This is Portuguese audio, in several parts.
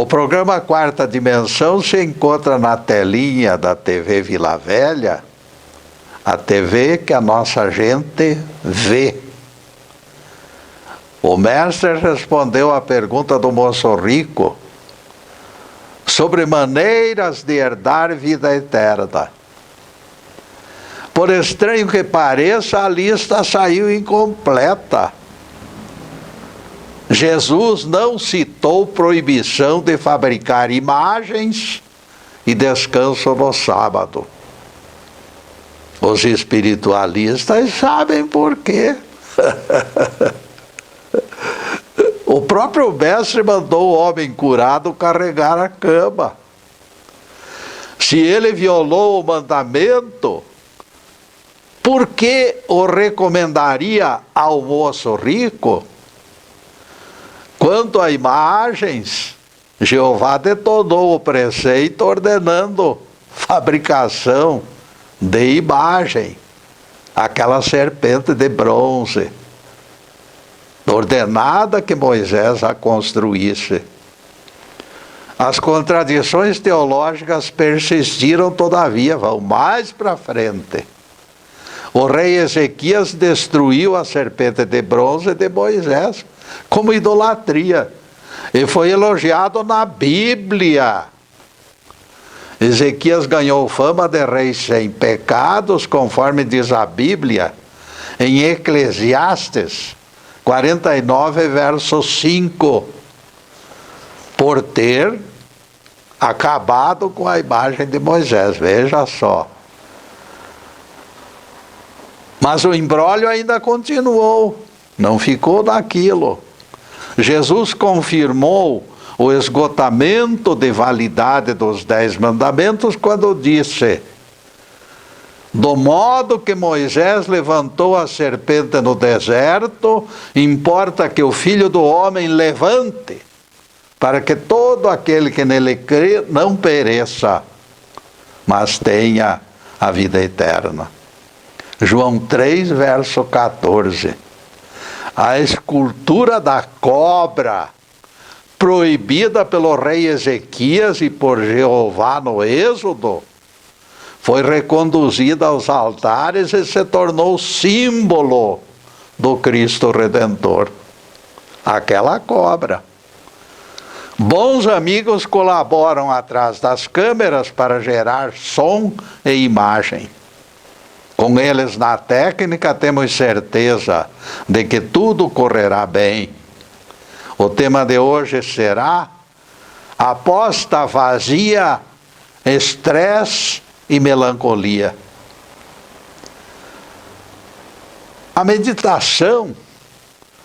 O programa Quarta Dimensão se encontra na telinha da TV Vila Velha, a TV que a nossa gente vê. O mestre respondeu à pergunta do moço rico sobre maneiras de herdar vida eterna. Por estranho que pareça, a lista saiu incompleta. Jesus não citou proibição de fabricar imagens e descanso no sábado. Os espiritualistas sabem por quê. O próprio mestre mandou o homem curado carregar a cama. Se ele violou o mandamento, por que o recomendaria ao moço rico? Quanto a imagens, Jeová detonou o preceito ordenando fabricação de imagem, aquela serpente de bronze, ordenada que Moisés a construísse. As contradições teológicas persistiram, todavia, vão mais para frente. O rei Ezequias destruiu a serpente de bronze de Moisés como idolatria, e foi elogiado na Bíblia. Ezequias ganhou fama de rei sem pecados, conforme diz a Bíblia, em Eclesiastes 49, verso 5, por ter acabado com a imagem de Moisés, veja só. Mas o imbróglio ainda continuou, não ficou naquilo. Jesus confirmou o esgotamento de validade dos 10 mandamentos quando disse: do modo que Moisés levantou a serpente no deserto, importa que o Filho do Homem levante, para que todo aquele que nele crê não pereça, mas tenha a vida eterna. João 3, verso 14. A escultura da cobra, proibida pelo rei Ezequias e por Jeová no Êxodo, foi reconduzida aos altares e se tornou símbolo do Cristo Redentor. Aquela cobra. Bons amigos colaboram atrás das câmeras para gerar som e imagem. Com eles na técnica, temos certeza de que tudo correrá bem. O tema de hoje será aposta vazia, estresse e melancolia. A meditação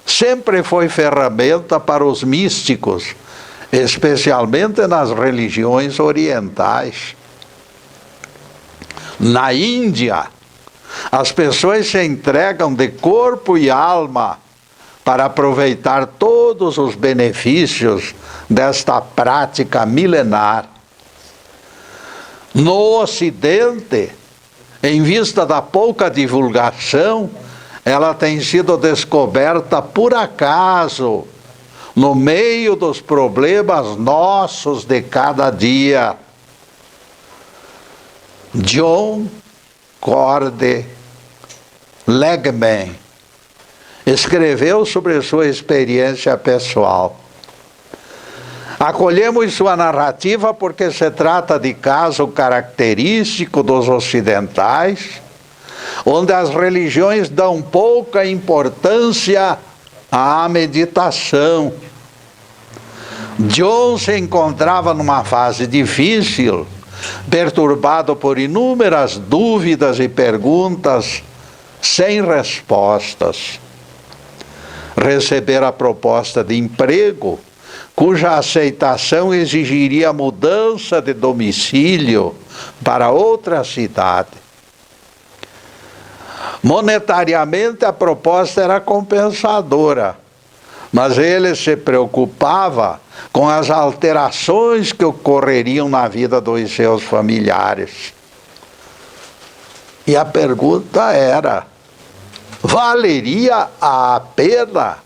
sempre foi ferramenta para os místicos, especialmente nas religiões orientais. Na Índia, as pessoas se entregam de corpo e alma para aproveitar todos os benefícios desta prática milenar. No Ocidente, em vista da pouca divulgação, ela tem sido descoberta por acaso, no meio dos problemas nossos de cada dia. John Cordy Legman escreveu sobre sua experiência pessoal. Acolhemos sua narrativa porque se trata de caso característico dos ocidentais, onde as religiões dão pouca importância à meditação. John se encontrava numa fase difícil, perturbado por inúmeras dúvidas e perguntas sem respostas. Receber a proposta de emprego, cuja aceitação exigiria mudança de domicílio para outra cidade. Monetariamente, a proposta era compensadora, mas ele se preocupava com as alterações que ocorreriam na vida dos seus familiares. E a pergunta era: valeria a pena?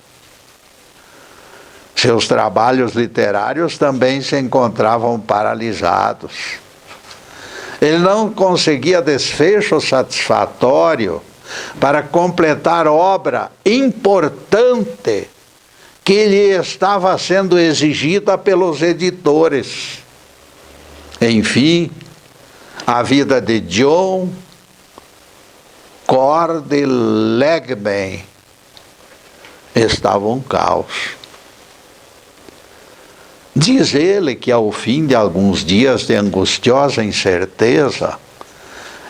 Seus trabalhos literários também se encontravam paralisados. Ele não conseguia desfecho satisfatório para completar obra importante que lhe estava sendo exigida pelos editores. Enfim, a vida de John Cordy Legman estava um caos. Diz ele que ao fim de alguns dias de angustiosa incerteza,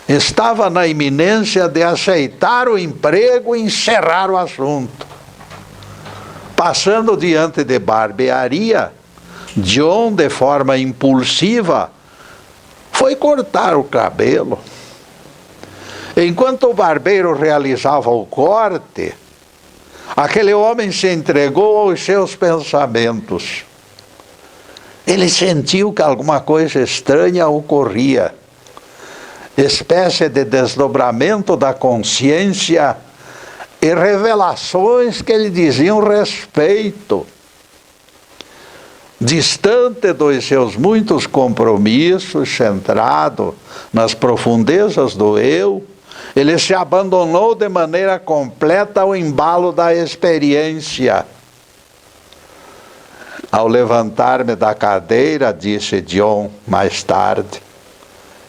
estava na iminência de aceitar o emprego e encerrar o assunto. Passando diante de barbearia, John, de forma impulsiva, foi cortar o cabelo. Enquanto o barbeiro realizava o corte, aquele homem se entregou aos seus pensamentos. Ele sentiu que alguma coisa estranha ocorria, espécie de desdobramento da consciência e revelações que lhe diziam respeito. Distante dos seus muitos compromissos, centrado nas profundezas do eu, ele se abandonou de maneira completa ao embalo da experiência. Ao levantar-me da cadeira, disse John mais tarde,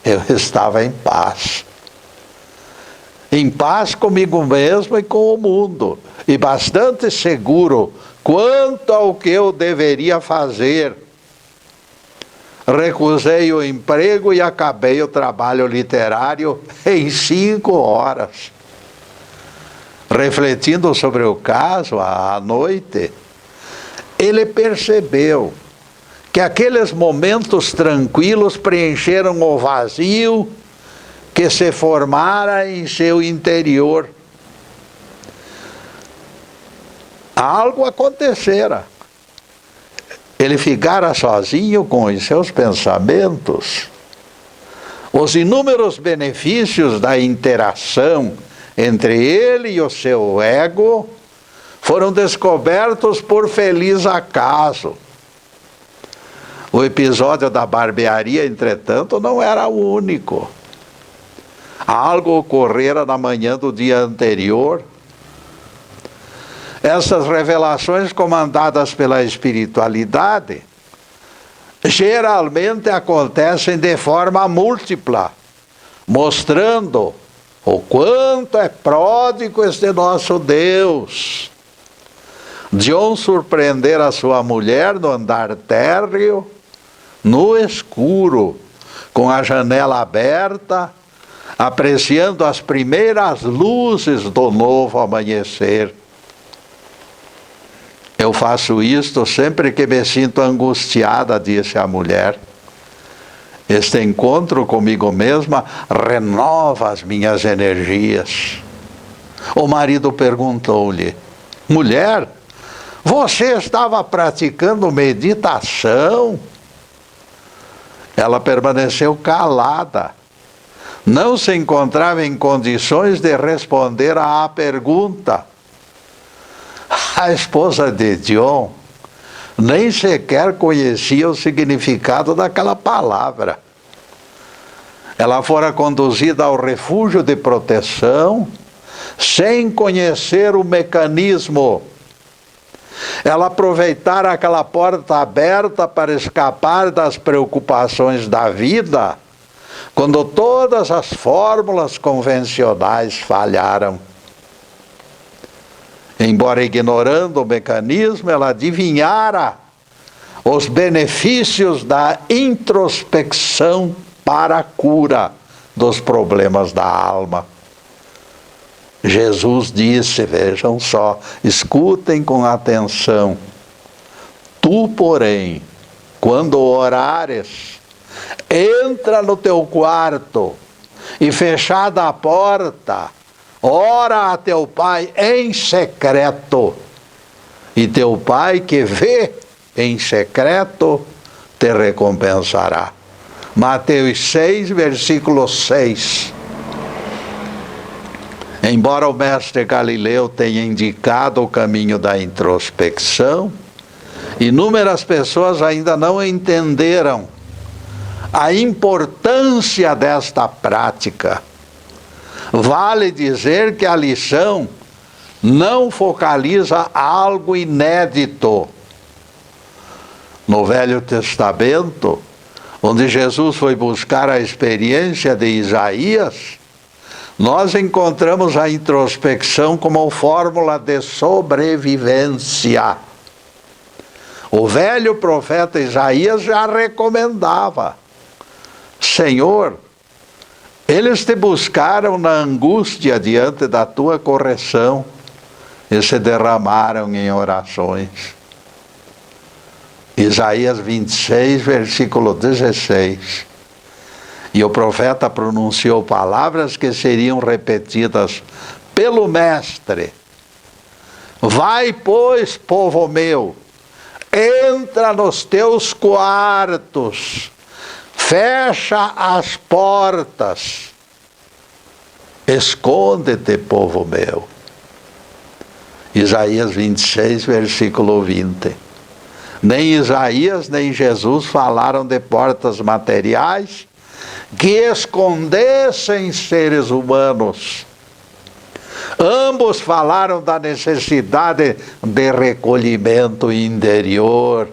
eu estava em paz. Em paz comigo mesmo e com o mundo, e bastante seguro quanto ao que eu deveria fazer. Recusei o emprego e acabei o trabalho literário em 5 horas. Refletindo sobre o caso à noite, ele percebeu que aqueles momentos tranquilos preencheram o vazio que se formara em seu interior. Algo acontecera. Ele ficara sozinho com os seus pensamentos. Os inúmeros benefícios da interação entre ele e o seu ego foram descobertos por feliz acaso. O episódio da barbearia, entretanto, não era o único. Algo ocorrera na manhã do dia anterior. Essas revelações comandadas pela espiritualidade geralmente acontecem de forma múltipla, mostrando o quanto é pródigo este nosso Deus. John surpreendera sua mulher no andar térreo, no escuro, com a janela aberta, apreciando as primeiras luzes do novo amanhecer. Eu faço isto sempre que me sinto angustiada, disse a mulher. Este encontro comigo mesma renova as minhas energias. O marido perguntou-lhe, mulher, você estava praticando meditação? Ela permaneceu calada. Não se encontrava em condições de responder à pergunta. A esposa de John nem sequer conhecia o significado daquela palavra. Ela fora conduzida ao refúgio de proteção sem conhecer o mecanismo. Ela aproveitara aquela porta aberta para escapar das preocupações da vida, quando todas as fórmulas convencionais falharam. Embora ignorando o mecanismo, ela adivinhara os benefícios da introspecção para a cura dos problemas da alma. Jesus disse, vejam só, escutem com atenção, tu, porém, quando orares, entra no teu quarto e fechada a porta, ora a teu pai em secreto, e teu pai que vê em secreto te recompensará. Mateus 6, versículo 6. Embora o mestre Galileu tenha indicado o caminho da introspecção, Inúmeras pessoas ainda não entenderam a importância desta prática. Vale dizer que a lição não focaliza algo inédito. No Velho Testamento, onde Jesus foi buscar a experiência de Isaías, nós encontramos a introspecção como fórmula de sobrevivência. O velho profeta Isaías já recomendava: Senhor, eles te buscaram na angústia diante da tua correção e se derramaram em orações. Isaías 26, versículo 16. E o profeta pronunciou palavras que seriam repetidas pelo Mestre. Vai, pois, povo meu, entra nos teus quartos, fecha as portas, esconde-te, povo meu. Isaías 26, versículo 20. Nem Isaías nem Jesus falaram de portas materiais que escondessem seres humanos. Ambos falaram da necessidade de recolhimento interior.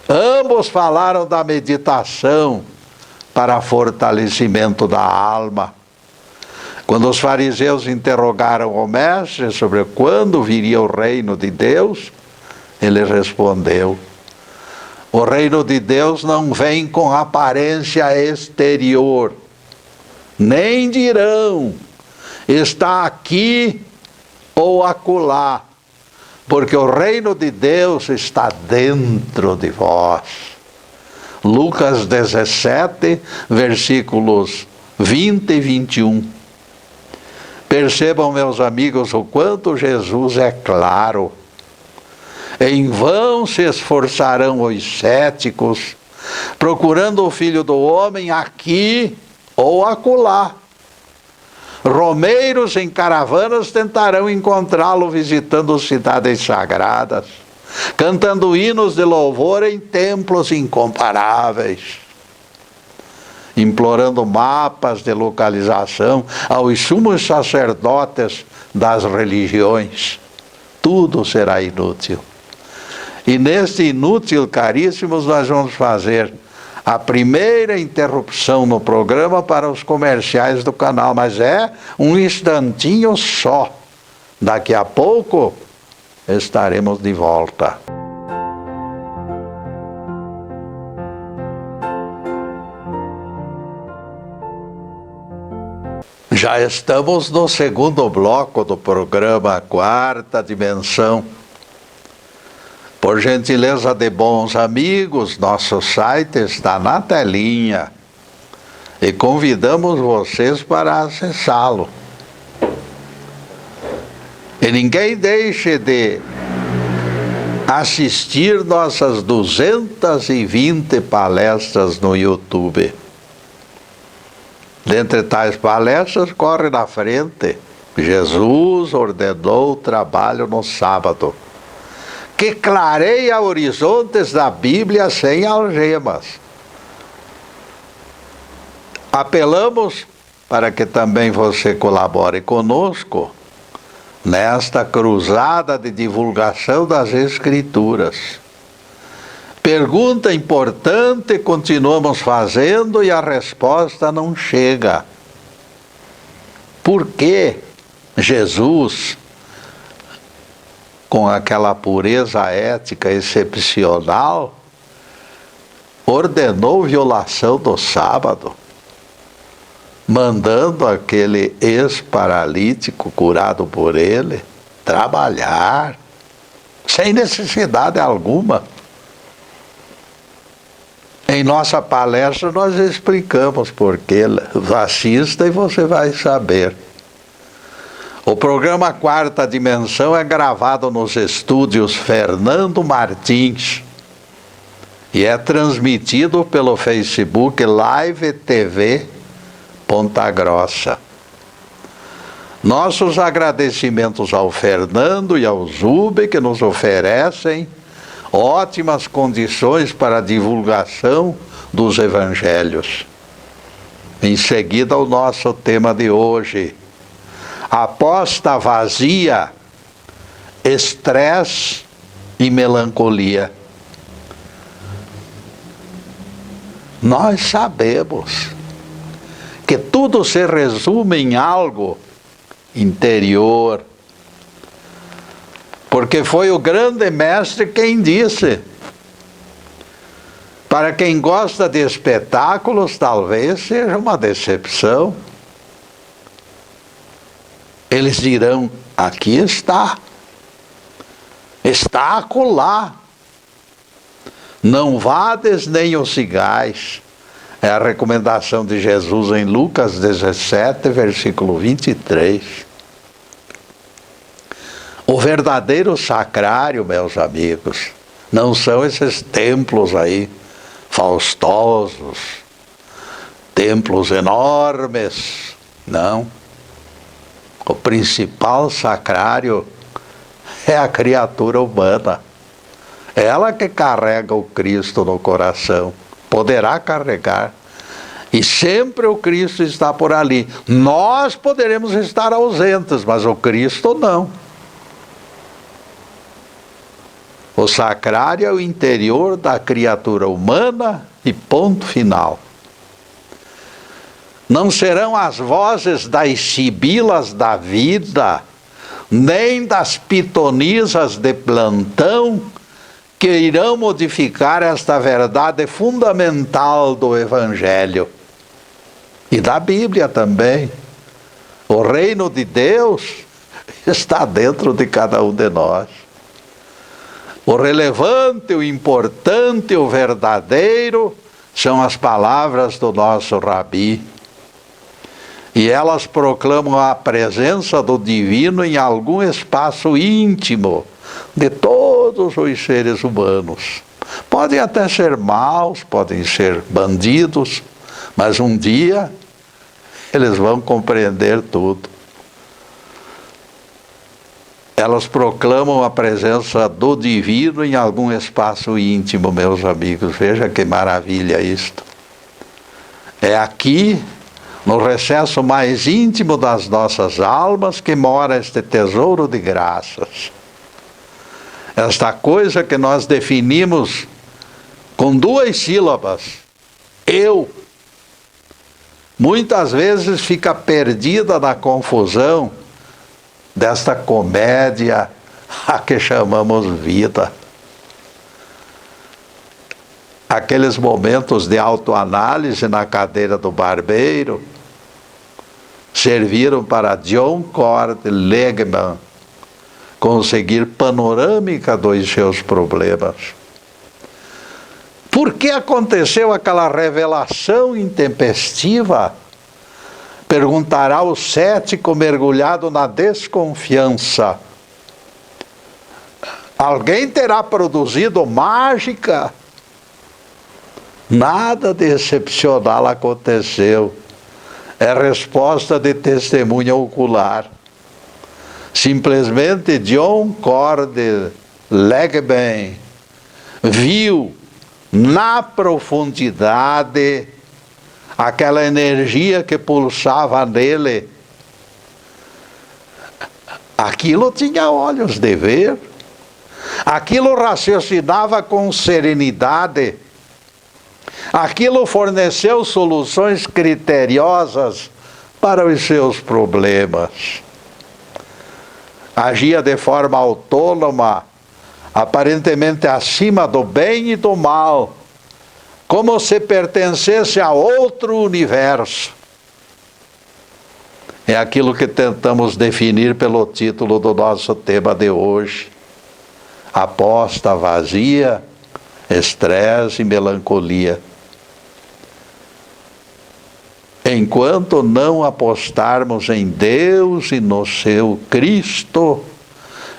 Ambos falaram da meditação para fortalecimento da alma. Quando os fariseus interrogaram o Mestre sobre quando viria o reino de Deus, ele respondeu: o reino de Deus não vem com aparência exterior, nem dirão, está aqui ou acolá, porque o reino de Deus está dentro de vós. Lucas 17, versículos 20 e 21. Percebam, meus amigos, o quanto Jesus é claro. Em vão se esforçarão os céticos, procurando o Filho do Homem aqui ou acolá. Romeiros em caravanas tentarão encontrá-lo visitando cidades sagradas, cantando hinos de louvor em templos incomparáveis, implorando mapas de localização aos sumos sacerdotes das religiões. Tudo será inútil. E neste inútil, caríssimos, nós vamos fazer a primeira interrupção no programa para os comerciais do canal, mas é um instantinho só. Daqui a pouco estaremos de volta. Já estamos no segundo bloco do programa Quarta Dimensão. Por gentileza de bons amigos, nosso site está na telinha e convidamos vocês para acessá-lo. E ninguém deixe de assistir nossas 220 palestras no YouTube. Dentre tais palestras, corre na frente: Jesus ordenou o trabalho no sábado, que clareia horizontes da Bíblia sem algemas. Apelamos para que também você colabore conosco nesta cruzada de divulgação das Escrituras. Pergunta importante continuamos fazendo e a resposta não chega. Por que Jesus, com aquela pureza ética excepcional, ordenou violação do sábado, mandando aquele ex-paralítico curado por ele trabalhar, sem necessidade alguma? Em nossa palestra nós explicamos por que. Assista e você vai saber. O programa Quarta Dimensão é gravado nos estúdios Fernando Martins e é transmitido pelo Facebook Live TV Ponta Grossa. Nossos agradecimentos ao Fernando e ao Zube, que nos oferecem ótimas condições para a divulgação dos evangelhos. Em seguida, o nosso tema de hoje: aposta vazia, estresse e melancolia. Nós sabemos que tudo se resume em algo interior, porque foi o grande mestre quem disse: para quem gosta de espetáculos, talvez seja uma decepção. Eles dirão: aqui está acolá, não vades nem os cigais. É a recomendação de Jesus em Lucas 17, versículo 23. O verdadeiro sacrário, meus amigos, não são esses templos aí, faustosos, templos enormes, não. O principal sacrário é a criatura humana. Ela que carrega o Cristo no coração. Poderá carregar. E sempre o Cristo está por ali. Nós poderemos estar ausentes, mas o Cristo não. O sacrário é o interior da criatura humana e ponto final. Não serão as vozes das sibilas da vida, nem das pitonisas de plantão, que irão modificar esta verdade fundamental do Evangelho. E da Bíblia também. O reino de Deus está dentro de cada um de nós. O relevante, o importante, o verdadeiro são as palavras do nosso Rabi. E elas proclamam a presença do divino em algum espaço íntimo de todos os seres humanos. Podem até ser maus, podem ser bandidos, mas um dia eles vão compreender tudo. Elas proclamam a presença do divino em algum espaço íntimo, meus amigos. Veja que maravilha isto. É aqui, no recesso mais íntimo das nossas almas, que mora este tesouro de graças. Esta coisa que nós definimos com 2 sílabas, eu, muitas vezes fica perdida na confusão desta comédia a que chamamos vida. Aqueles momentos de autoanálise na cadeira do barbeiro serviram para John Cord Legman conseguir panorâmica dos seus problemas. Por que aconteceu aquela revelação intempestiva? Perguntará o cético mergulhado na desconfiança. Alguém terá produzido mágica? Nada de excepcional aconteceu. É resposta de testemunha ocular. Simplesmente John Cord Legman viu na profundidade aquela energia que pulsava nele. Aquilo tinha olhos de ver, aquilo raciocinava com serenidade, aquilo forneceu soluções criteriosas para os seus problemas. Agia de forma autônoma, aparentemente acima do bem e do mal, como se pertencesse a outro universo. É aquilo que tentamos definir pelo título do nosso tema de hoje: aposta vazia, estresse e melancolia. Enquanto não apostarmos em Deus e no seu Cristo,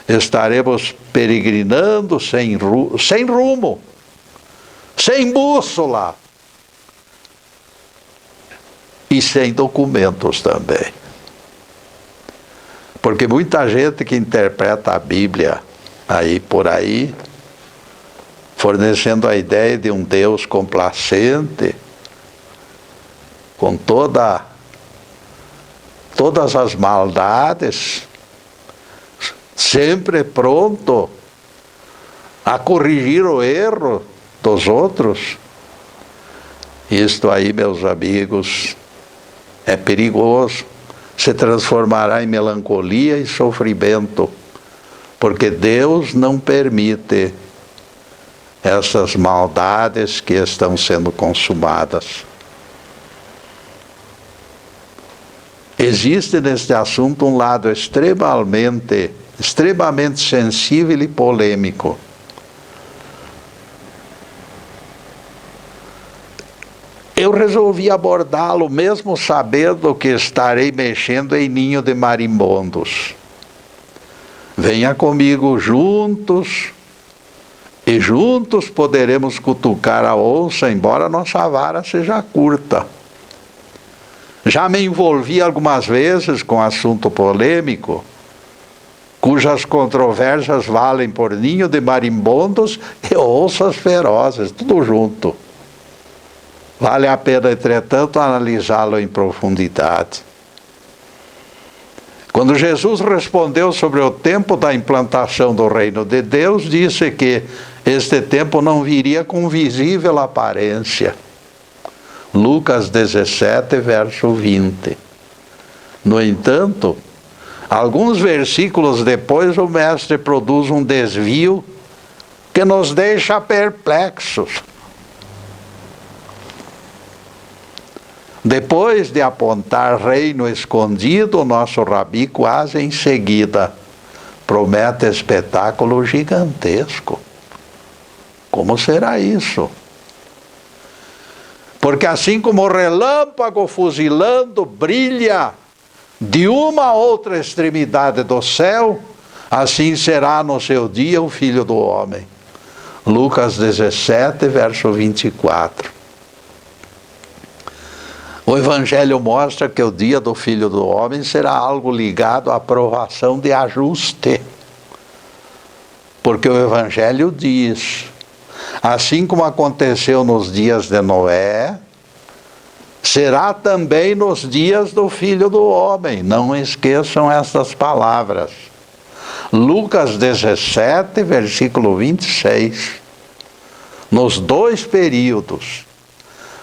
estaremos peregrinando sem rumo, sem bússola e sem documentos também. Porque muita gente que interpreta a Bíblia aí por aí fornecendo a ideia de um Deus complacente, com todas as maldades, sempre pronto a corrigir o erro dos outros. Isto aí, meus amigos, é perigoso. Se transformará em melancolia e sofrimento, porque Deus não permite essas maldades que estão sendo consumadas. Existe neste assunto um lado extremamente sensível e polêmico. Eu resolvi abordá-lo mesmo sabendo que estarei mexendo em ninho de marimbondos. Venha comigo juntos, e juntos poderemos cutucar a onça, embora nossa vara seja curta. Já me envolvi algumas vezes com assunto polêmico, cujas controvérsias valem por ninho de marimbondos e onças ferozes, tudo junto. Vale a pena, entretanto, analisá-lo em profundidade. Quando Jesus respondeu sobre o tempo da implantação do reino de Deus, disse que este tempo não viria com visível aparência. Lucas 17, verso 20. No entanto, alguns versículos depois, o mestre produz um desvio que nos deixa perplexos. Depois de apontar reino escondido, o nosso rabi quase em seguida promete espetáculo gigantesco. Como será isso? Porque assim como o relâmpago fuzilando brilha de uma a outra extremidade do céu, assim será no seu dia o Filho do Homem. Lucas 17, verso 24. O Evangelho mostra que o dia do Filho do Homem será algo ligado à provação de ajuste. Porque o Evangelho diz, assim como aconteceu nos dias de Noé, será também nos dias do Filho do Homem. Não esqueçam essas palavras. Lucas 17, versículo 26. Nos dois períodos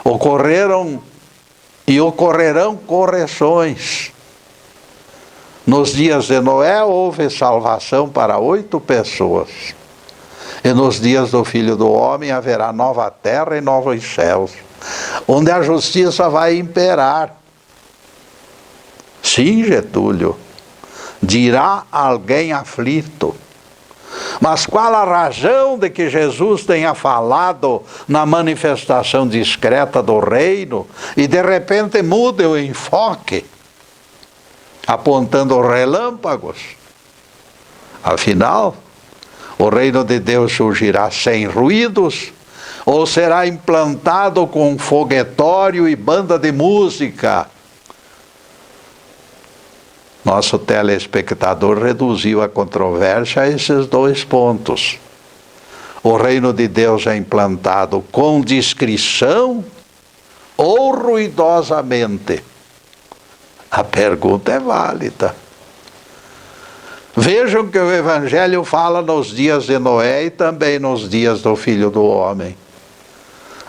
ocorrerão correções. Nos dias de Noé houve salvação para 8 pessoas. E nos dias do Filho do Homem haverá nova terra e novos céus, onde a justiça vai imperar. Sim, Getúlio, dirá alguém aflito. Mas qual a razão de que Jesus tenha falado na manifestação discreta do reino e de repente mude o enfoque, apontando relâmpagos? Afinal, o reino de Deus surgirá sem ruídos ou será implantado com foguetório e banda de música? Nosso telespectador reduziu a controvérsia a esses 2 pontos. O reino de Deus é implantado com discrição ou ruidosamente? A pergunta é válida. Vejam que o Evangelho fala nos dias de Noé e também nos dias do Filho do Homem.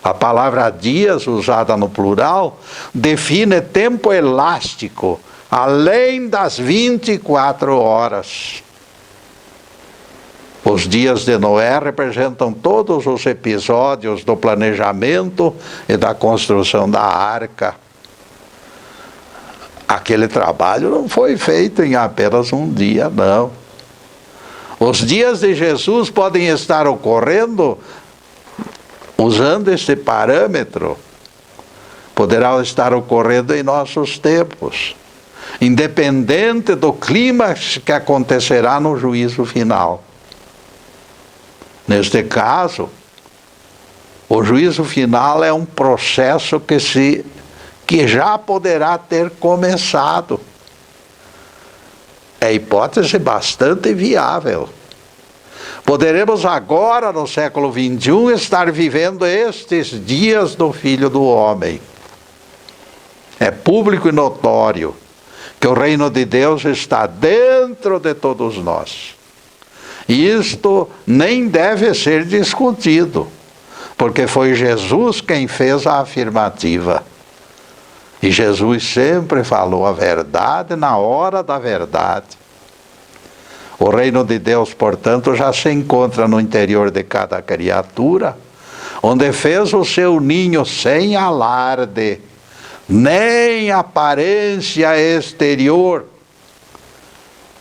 A palavra dias, usada no plural, define tempo elástico, além das 24 horas. Os dias de Noé representam todos os episódios do planejamento e da construção da arca. Aquele trabalho não foi feito em apenas um dia, não. Os dias de Jesus podem estar ocorrendo usando este parâmetro. Poderá estar ocorrendo em nossos tempos, independente do clímax que acontecerá no juízo final. Neste caso, o juízo final é um processo que já poderá ter começado. É hipótese bastante viável. Poderemos agora, no século XXI, estar vivendo estes dias do Filho do Homem. É público e notório que o reino de Deus está dentro de todos nós. E isto nem deve ser discutido, porque foi Jesus quem fez a afirmativa. E Jesus sempre falou a verdade na hora da verdade. O reino de Deus, portanto, já se encontra no interior de cada criatura, onde fez o seu ninho sem alarde, nem aparência exterior.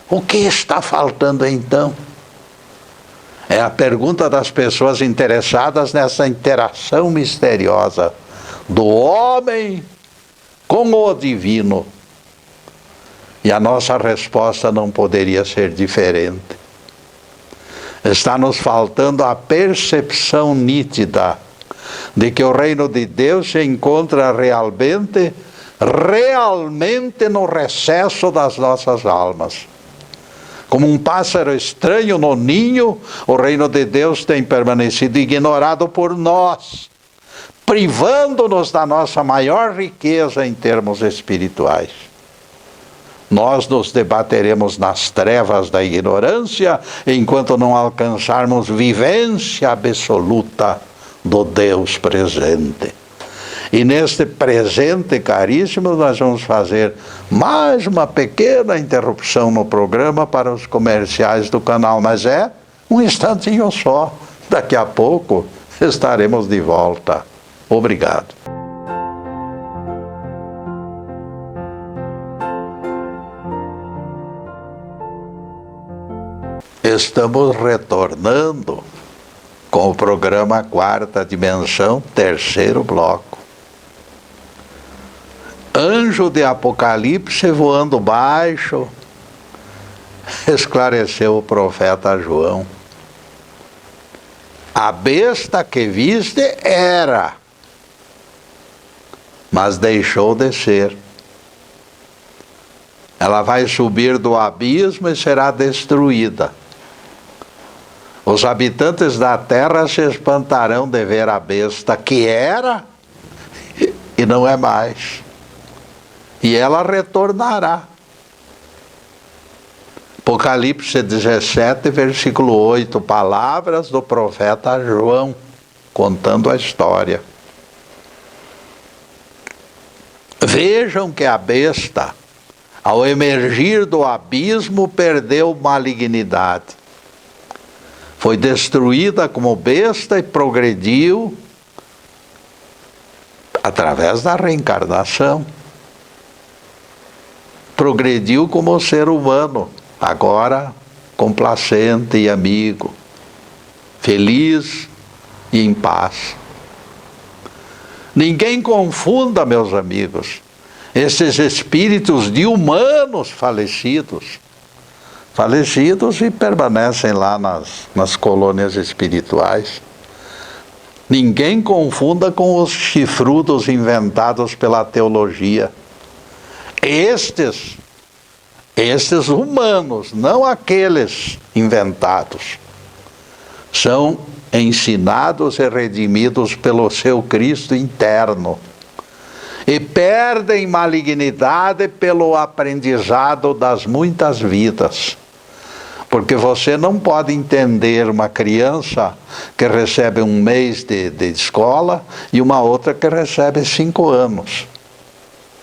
O que está faltando então? É a pergunta das pessoas interessadas nessa interação misteriosa do homem com o divino. E a nossa resposta não poderia ser diferente. Está nos faltando a percepção nítida de que o reino de Deus se encontra realmente no recesso das nossas almas. Como um pássaro estranho no ninho, o reino de Deus tem permanecido ignorado por nós, privando-nos da nossa maior riqueza em termos espirituais. Nós nos debateremos nas trevas da ignorância, enquanto não alcançarmos vivência absoluta do Deus presente. E neste presente caríssimo, nós vamos fazer mais uma pequena interrupção no programa para os comerciais do canal, mas é um instantinho só. Daqui a pouco estaremos de volta. Obrigado. Estamos retornando com o programa Quarta Dimensão, terceiro bloco. Anjo de Apocalipse voando baixo, esclareceu o profeta João. A besta que viste era, mas deixou de ser. Ela vai subir do abismo e será destruída. Os habitantes da terra se espantarão de ver a besta que era e não é mais. E ela retornará. Apocalipse 17, versículo 8, palavras do profeta João, contando a história. Vejam que a besta, ao emergir do abismo, perdeu malignidade. Foi destruída como besta e progrediu através da reencarnação. Progrediu como ser humano, agora complacente e amigo, feliz e em paz. Ninguém confunda, meus amigos, esses espíritos de humanos falecidos e permanecem lá nas colônias espirituais. Ninguém confunda com os chifrudos inventados pela teologia. Estes humanos, não aqueles inventados, são ensinados e redimidos pelo seu Cristo interno e perdem malignidade pelo aprendizado das muitas vidas. Porque você não pode entender uma criança que recebe 1 mês de escola e uma outra que recebe 5 anos.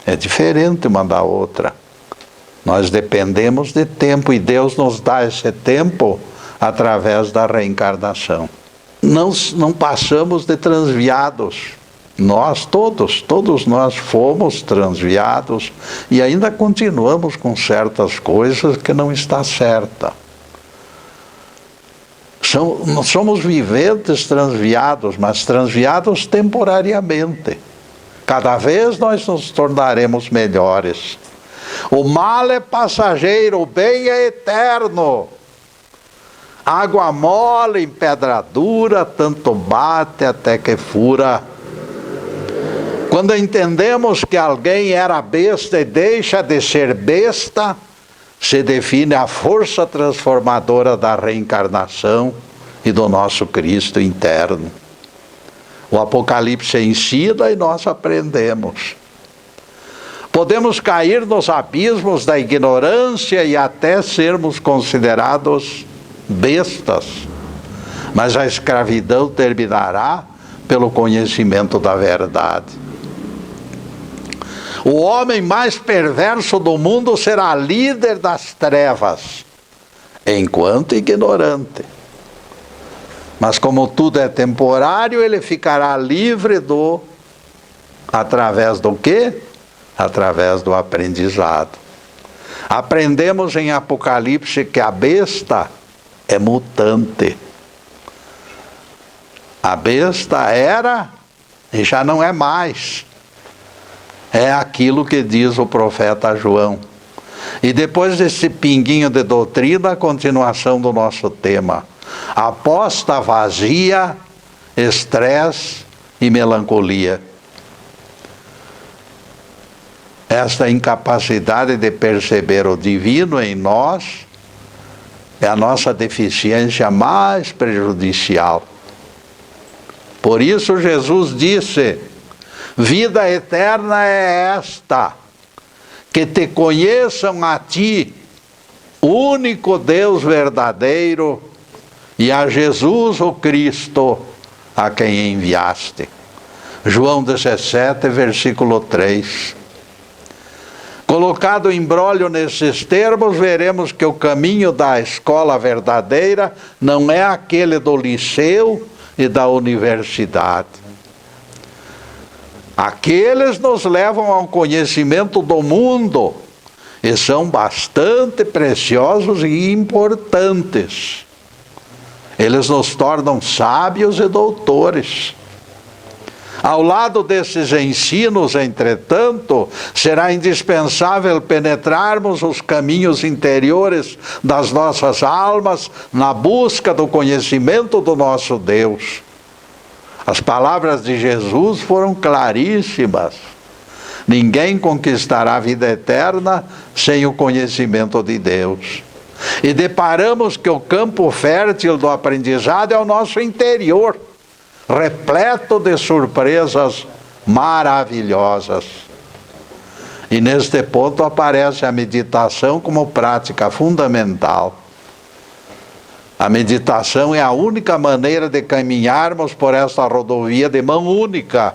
É diferente uma da outra. Nós dependemos de tempo e Deus nos dá esse tempo através da reencarnação. Não passamos de transviados. Nós todos nós fomos transviados e ainda continuamos com certas coisas que não está certa. Somos viventes transviados, mas transviados temporariamente. Cada vez nós nos tornaremos melhores. O mal é passageiro, o bem é eterno. Água mole em pedra dura, tanto bate até que fura. Quando entendemos que alguém era besta e deixa de ser besta, se define a força transformadora da reencarnação, e do nosso Cristo interno. O Apocalipse ensina e nós aprendemos. Podemos cair nos abismos da ignorância e até sermos considerados bestas, mas a escravidão terminará pelo conhecimento da verdade. O homem mais perverso do mundo será líder das trevas, enquanto ignorante. Mas como tudo é temporário, ele ficará livre através do quê? Através do aprendizado. Aprendemos em Apocalipse que a besta é mutante. A besta era e já não é mais. É aquilo que diz o profeta João. E depois desse pinguinho de doutrina, a continuação do nosso tema. Aposta vazia, estresse e melancolia. Esta incapacidade de perceber o divino em nós é a nossa deficiência mais prejudicial. Por isso Jesus disse: vida eterna é esta, que te conheçam a ti, único Deus verdadeiro, e a Jesus o Cristo, a quem enviaste. João 17, versículo 3. Colocado o imbróglio nesses termos, veremos que o caminho da escola verdadeira não é aquele do liceu e da universidade. Aqueles nos levam ao conhecimento do mundo e são bastante preciosos e importantes. Eles nos tornam sábios e doutores. Ao lado desses ensinos, entretanto, será indispensável penetrarmos os caminhos interiores das nossas almas na busca do conhecimento do nosso Deus. As palavras de Jesus foram claríssimas. Ninguém conquistará a vida eterna sem o conhecimento de Deus. E deparamos que o campo fértil do aprendizado é o nosso interior, repleto de surpresas maravilhosas. E neste ponto aparece a meditação como prática fundamental. A meditação é a única maneira de caminharmos por esta rodovia de mão única,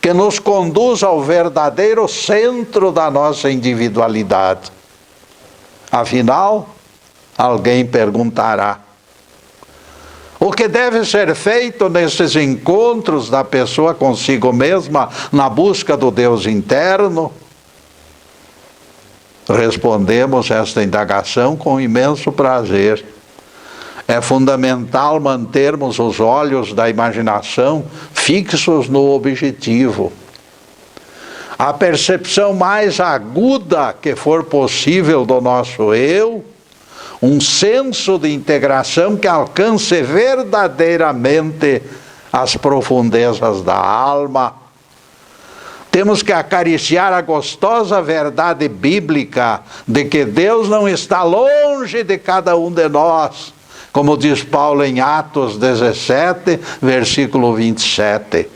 que nos conduz ao verdadeiro centro da nossa individualidade. Afinal, alguém perguntará: o que deve ser feito nesses encontros da pessoa consigo mesma na busca do Deus interno? Respondemos esta indagação com imenso prazer. É fundamental mantermos os olhos da imaginação fixos no objetivo. A percepção mais aguda que for possível do nosso eu, um senso de integração que alcance verdadeiramente as profundezas da alma. Temos que acariciar a gostosa verdade bíblica de que Deus não está longe de cada um de nós, como diz Paulo em Atos 17, versículo 27.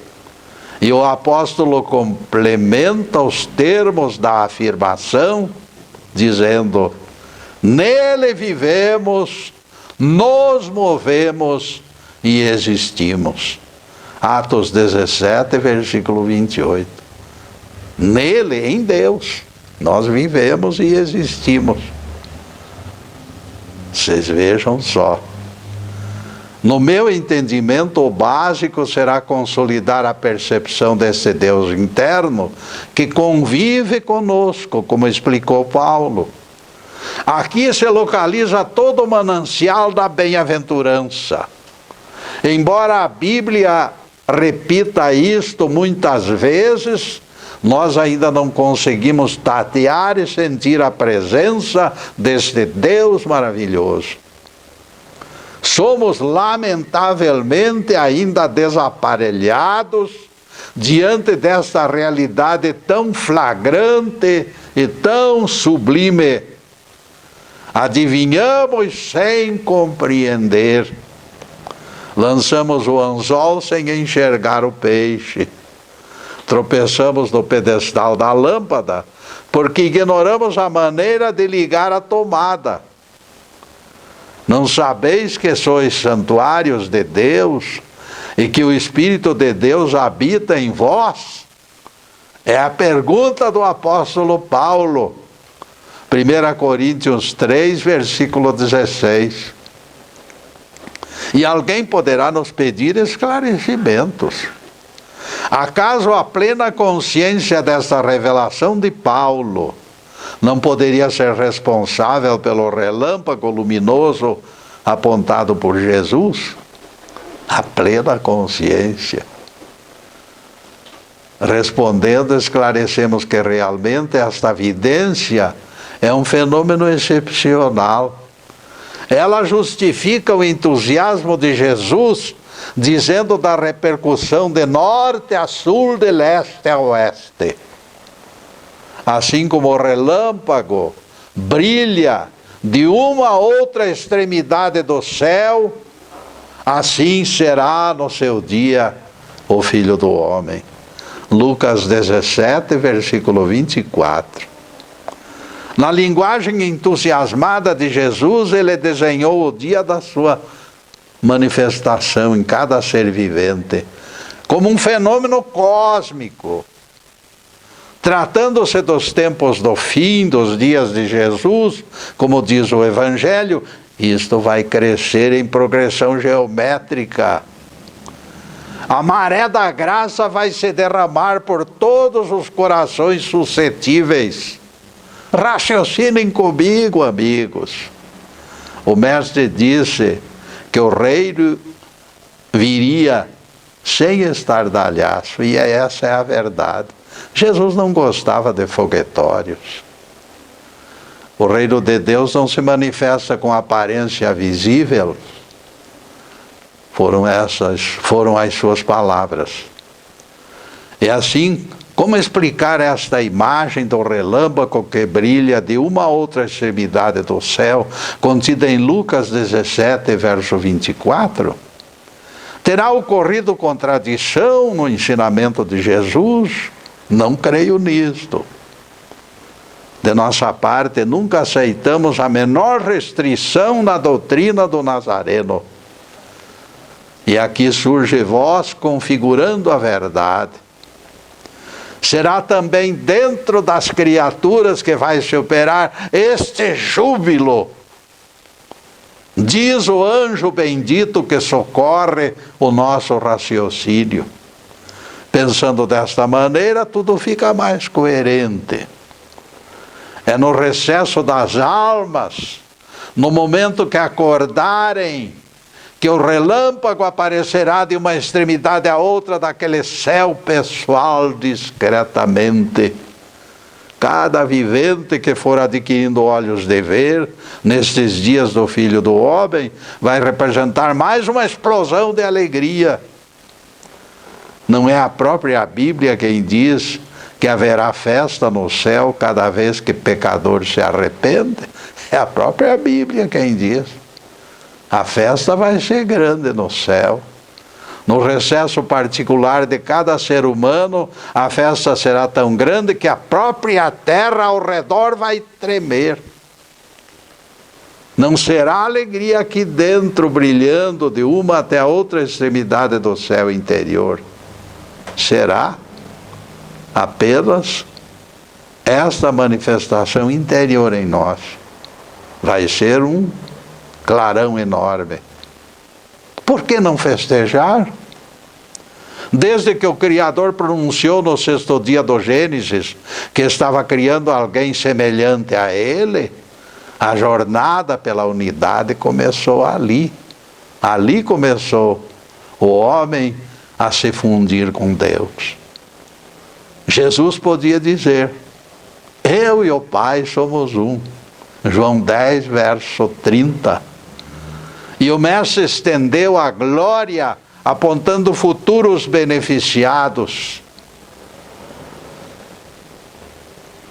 E o apóstolo complementa os termos da afirmação, dizendo: nele vivemos, nos movemos e existimos. Atos 17, versículo 28. Nele, em Deus, nós vivemos e existimos. Vocês vejam só. No meu entendimento, o básico será consolidar a percepção desse Deus interno que convive conosco, como explicou Paulo. Aqui se localiza todo o manancial da bem-aventurança. Embora a Bíblia repita isto muitas vezes, nós ainda não conseguimos tatear e sentir a presença deste Deus maravilhoso. Somos lamentavelmente ainda desaparelhados diante desta realidade tão flagrante e tão sublime. Adivinhamos sem compreender. Lançamos o anzol sem enxergar o peixe. Tropeçamos no pedestal da lâmpada, porque ignoramos a maneira de ligar a tomada. Não sabeis que sois santuários de Deus e que o Espírito de Deus habita em vós? É a pergunta do apóstolo Paulo. 1 Coríntios 3, versículo 16. E alguém poderá nos pedir esclarecimentos. Acaso a plena consciência desta revelação de Paulo não poderia ser responsável pelo relâmpago luminoso apontado por Jesus? A plena consciência. Respondendo, esclarecemos que realmente esta vidência é um fenômeno excepcional. Ela justifica o entusiasmo de Jesus, dizendo da repercussão de norte a sul, de leste a oeste. Assim como o relâmpago brilha de uma a outra extremidade do céu, assim será no seu dia o Filho do Homem. Lucas 17, versículo 24. Na linguagem entusiasmada de Jesus, ele desenhou o dia da sua manifestação em cada ser vivente, como um fenômeno cósmico. Tratando-se dos tempos do fim, dos dias de Jesus, como diz o Evangelho, isto vai crescer em progressão geométrica. A maré da graça vai se derramar por todos os corações suscetíveis. Raciocinem comigo, amigos. O mestre disse que o reino viria sem estardalhaço, e essa é a verdade. Jesus não gostava de foguetórios. O reino de Deus não se manifesta com aparência visível. Foram as suas palavras. E assim, como explicar esta imagem do relâmpago que brilha de uma a outra extremidade do céu, contida em Lucas 17, verso 24? Terá ocorrido contradição no ensinamento de Jesus? Não creio nisto. De nossa parte, nunca aceitamos a menor restrição na doutrina do Nazareno. E aqui surge vós configurando a verdade. Será também dentro das criaturas que vai se operar este júbilo. Diz o anjo bendito que socorre o nosso raciocínio. Pensando desta maneira, tudo fica mais coerente. É no recesso das almas, no momento que acordarem, que o relâmpago aparecerá de uma extremidade à outra daquele céu pessoal discretamente. Cada vivente que for adquirindo olhos de ver, nestes dias do Filho do Homem, vai representar mais uma explosão de alegria. Não é a própria Bíblia quem diz que haverá festa no céu cada vez que pecador se arrepende? É a própria Bíblia quem diz. A festa vai ser grande no céu. No recesso particular de cada ser humano, a festa será tão grande que a própria terra ao redor vai tremer. Não será alegria aqui dentro, brilhando de uma até a outra extremidade do céu interior. Será apenas esta manifestação interior em nós. Vai ser um clarão enorme. Por que não festejar? Desde que o Criador pronunciou no sexto dia do Gênesis que estava criando alguém semelhante a Ele, a jornada pela unidade começou ali. Ali começou o homem a se fundir com Deus. Jesus podia dizer: eu e o Pai somos um. João 10, verso 30. E o Mestre estendeu a glória, apontando futuros beneficiados.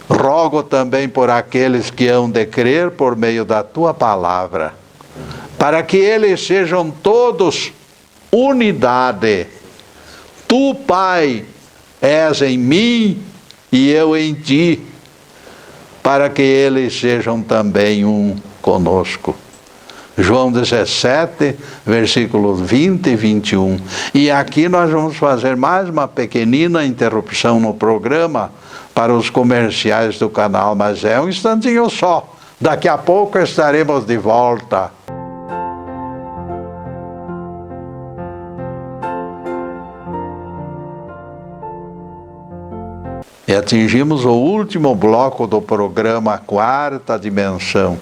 Rogo também por aqueles que hão de crer por meio da tua palavra, para que eles sejam todos unidade. Tu, Pai, és em mim e eu em ti, para que eles sejam também um conosco. João 17, versículos 20 e 21. E aqui nós vamos fazer mais uma pequenina interrupção no programa para os comerciais do canal, mas é um instantinho só. Daqui a pouco estaremos de volta. E atingimos o último bloco do programa Quarta Dimensão.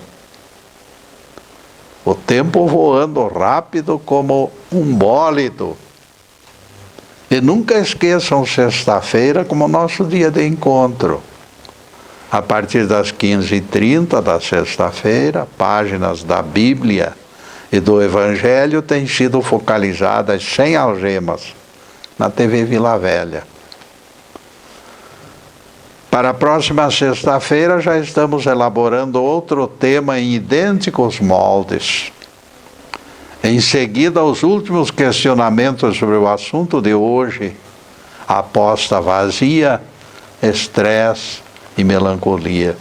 O tempo voando rápido como um bólido. E nunca esqueçam sexta-feira como nosso dia de encontro. A partir das 15h30 da sexta-feira, páginas da Bíblia e do Evangelho têm sido focalizadas sem algemas na TV Vila Velha. Para a próxima sexta-feira já estamos elaborando outro tema em idênticos moldes. Em seguida, os últimos questionamentos sobre o assunto de hoje: aposta vazia, estresse e melancolia.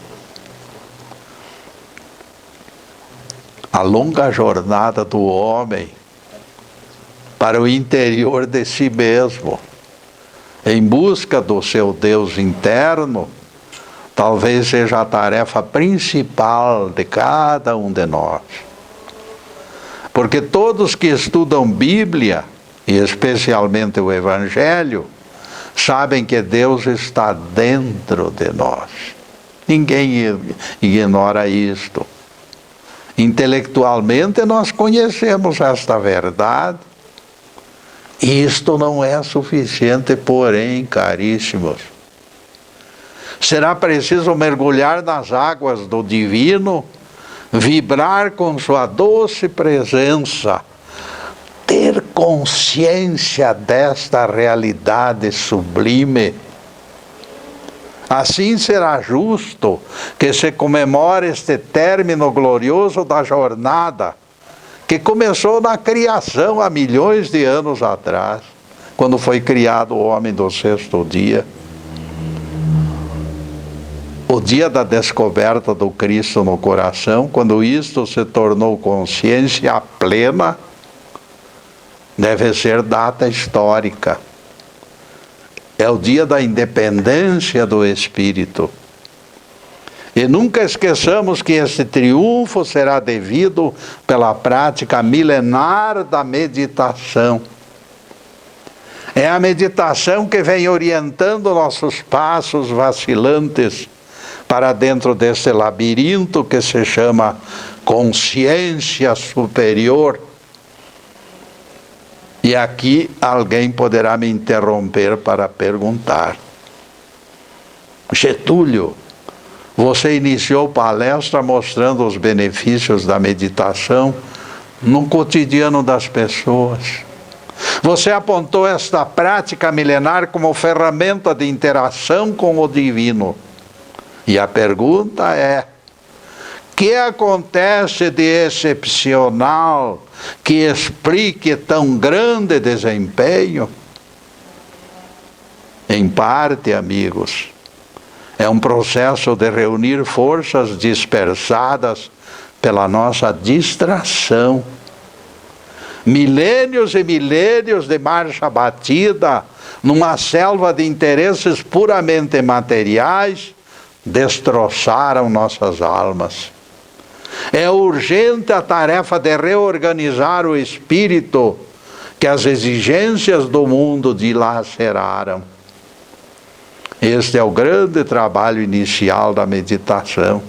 A longa jornada do homem para o interior de si mesmo, em busca do seu Deus interno, talvez seja a tarefa principal de cada um de nós. Porque todos que estudam Bíblia, e especialmente o Evangelho, sabem que Deus está dentro de nós. Ninguém ignora isto. Intelectualmente nós conhecemos esta verdade. Isto não é suficiente, porém, caríssimos. Será preciso mergulhar nas águas do divino, vibrar com sua doce presença, ter consciência desta realidade sublime. Assim será justo que se comemore este término glorioso da jornada, que começou na criação há milhões de anos atrás, quando foi criado o homem do sexto dia. O dia da descoberta do Cristo no coração, quando isto se tornou consciência plena, deve ser data histórica. É o dia da independência do Espírito. E nunca esqueçamos que esse triunfo será devido pela prática milenar da meditação. É a meditação que vem orientando nossos passos vacilantes para dentro desse labirinto que se chama consciência superior. E aqui alguém poderá me interromper para perguntar: Getúlio, você iniciou palestra mostrando os benefícios da meditação no cotidiano das pessoas. Você apontou esta prática milenar como ferramenta de interação com o divino. E a pergunta é: que acontece de excepcional que explique tão grande desempenho? Em parte, amigos, é um processo de reunir forças dispersadas pela nossa distração. Milênios e milênios de marcha batida numa selva de interesses puramente materiais destroçaram nossas almas. É urgente a tarefa de reorganizar o espírito que as exigências do mundo dilaceraram. Este é o grande trabalho inicial da meditação: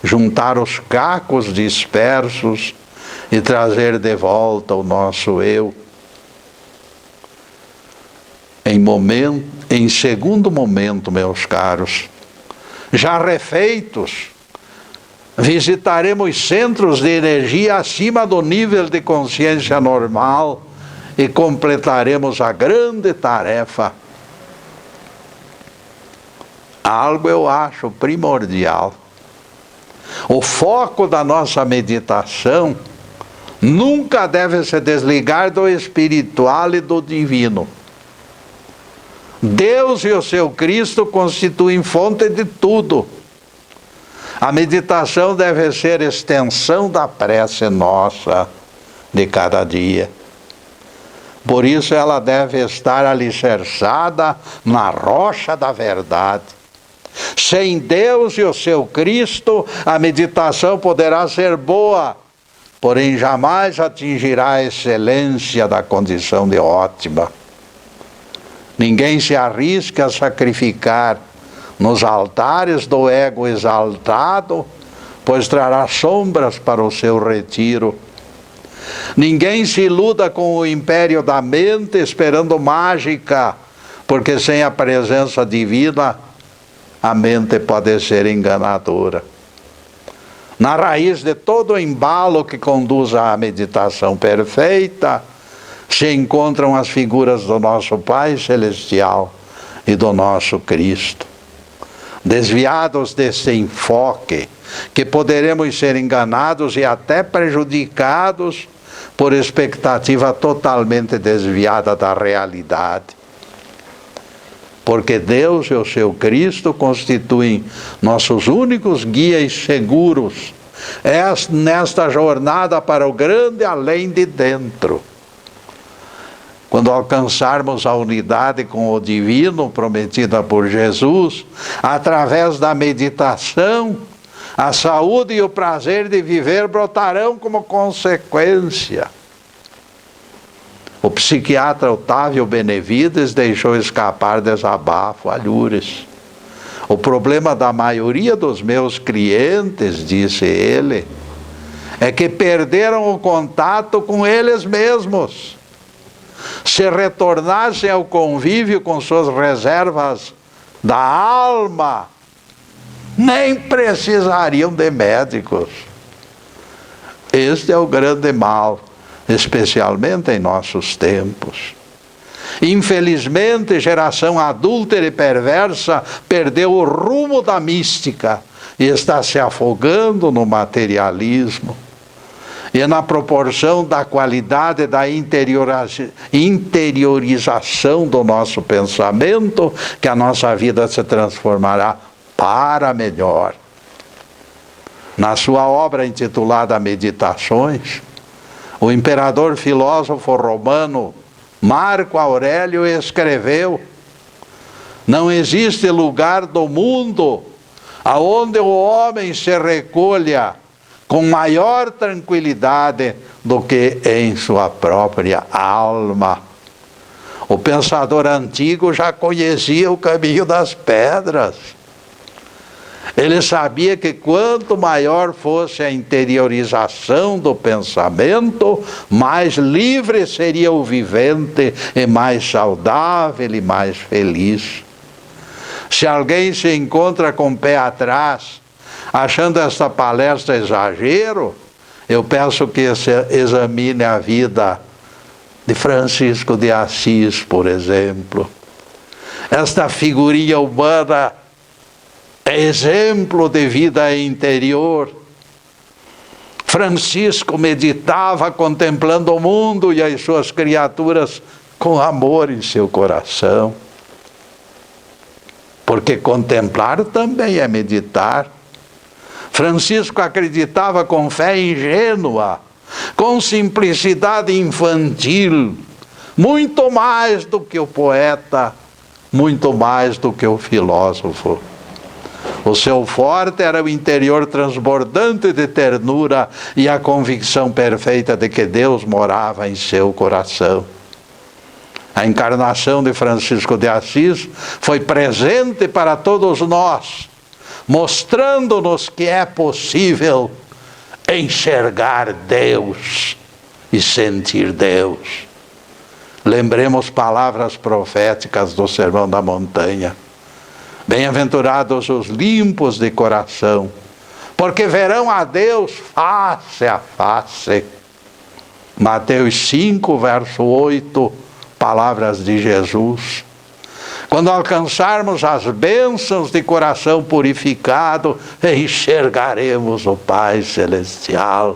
juntar os cacos dispersos e trazer de volta o nosso eu. Em segundo momento, meus caros, já refeitos, visitaremos centros de energia acima do nível de consciência normal e completaremos a grande tarefa. Algo eu acho primordial. O foco da nossa meditação nunca deve se desligar do espiritual e do divino. Deus e o seu Cristo constituem fonte de tudo. A meditação deve ser extensão da prece nossa de cada dia. Por isso ela deve estar alicerçada na rocha da verdade. Sem Deus e o seu Cristo, a meditação poderá ser boa, porém jamais atingirá a excelência da condição de ótima. Ninguém se arrisca a sacrificar nos altares do ego exaltado, pois trará sombras para o seu retiro. Ninguém se iluda com o império da mente esperando mágica, porque sem a presença divina, a mente pode ser enganadora. Na raiz de todo o embalo que conduz à meditação perfeita, se encontram as figuras do nosso Pai Celestial e do nosso Cristo. Desviados desse enfoque, que poderemos ser enganados e até prejudicados por expectativa totalmente desviada da realidade. Porque Deus e o seu Cristo constituem nossos únicos guias seguros nesta jornada para o grande além de dentro. Quando alcançarmos a unidade com o divino prometida por Jesus, através da meditação, a saúde e o prazer de viver brotarão como consequência. O psiquiatra Otávio Benevides deixou escapar desabafo, alhures. O problema da maioria dos meus clientes, disse ele, é que perderam o contato com eles mesmos. Se retornassem ao convívio com suas reservas da alma, nem precisariam de médicos. Este é o grande mal, especialmente em nossos tempos. Infelizmente, geração adúltera e perversa perdeu o rumo da mística e está se afogando no materialismo. E na proporção da qualidade da interiorização do nosso pensamento, que a nossa vida se transformará para melhor. Na sua obra intitulada Meditações, o imperador filósofo romano Marco Aurélio escreveu: não existe lugar do mundo aonde o homem se recolha com maior tranquilidade do que em sua própria alma. O pensador antigo já conhecia o caminho das pedras. Ele sabia que quanto maior fosse a interiorização do pensamento, mais livre seria o vivente e mais saudável e mais feliz. Se alguém se encontra com o pé atrás, achando esta palestra exagero, eu peço que examine a vida de Francisco de Assis, por exemplo. Esta figurinha humana é exemplo de vida interior. Francisco meditava contemplando o mundo e as suas criaturas com amor em seu coração. Porque contemplar também é meditar. Francisco acreditava com fé ingênua, com simplicidade infantil, muito mais do que o poeta, muito mais do que o filósofo. O seu forte era o interior transbordante de ternura e a convicção perfeita de que Deus morava em seu coração. A encarnação de Francisco de Assis foi presente para todos nós, mostrando-nos que é possível enxergar Deus e sentir Deus. Lembremos palavras proféticas do Sermão da Montanha. Bem-aventurados os limpos de coração, porque verão a Deus face a face. Mateus 5, verso 8, palavras de Jesus. Quando alcançarmos as bênçãos de coração purificado, enxergaremos o Pai Celestial.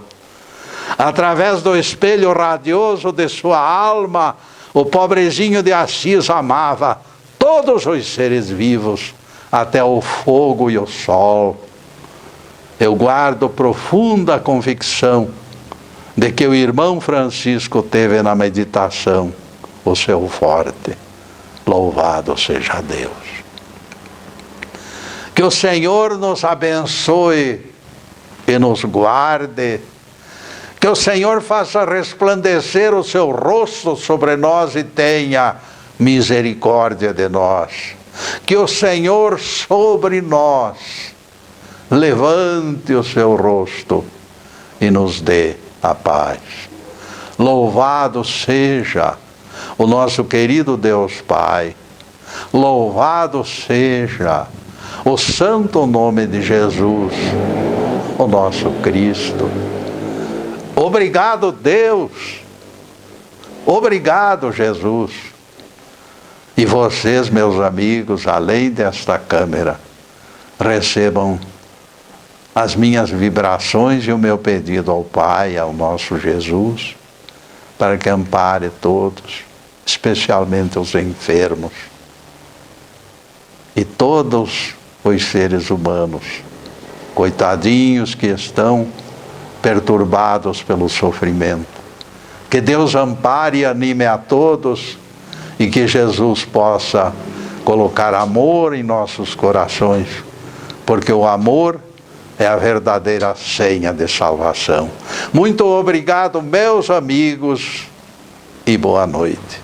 Através do espelho radioso de sua alma, o pobrezinho de Assis amava todos os seres vivos, até o fogo e o sol. Eu guardo profunda convicção de que o irmão Francisco teve na meditação o seu forte. Louvado seja Deus. Que o Senhor nos abençoe e nos guarde. Que o Senhor faça resplandecer o seu rosto sobre nós e tenha misericórdia de nós. Que o Senhor sobre nós levante o seu rosto e nos dê a paz. Louvado seja o nosso querido Deus Pai. Louvado seja o santo nome de Jesus, o nosso Cristo. Obrigado, Deus. Obrigado, Jesus. E vocês, meus amigos, além desta câmera, recebam as minhas vibrações e o meu pedido ao Pai, ao nosso Jesus, para que ampare todos, especialmente os enfermos e todos os seres humanos, coitadinhos que estão perturbados pelo sofrimento. Que Deus ampare e anime a todos e que Jesus possa colocar amor em nossos corações, porque o amor é a verdadeira senha de salvação. Muito obrigado, meus amigos, e boa noite.